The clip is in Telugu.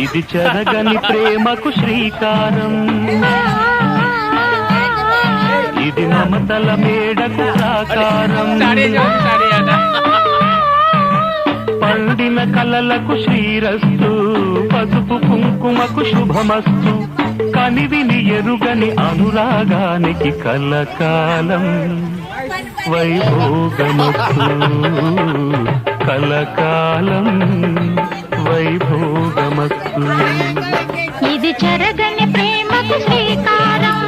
ఇది చెరగని ప్రేమకు శ్రీకారం, ఇది మమతల మేడకు సాకారం, పండిన కలలకు శ్రీరస్తు, పసుపు కుంకుమకు శుభమస్తు, కనివిని ఎరుగని అనురాగానికి కలకాలం వైభోగమస్తు, కలకాలం వైభోగమస్తు. ఇది చెరగని ప్రేమకు శ్రీకారం,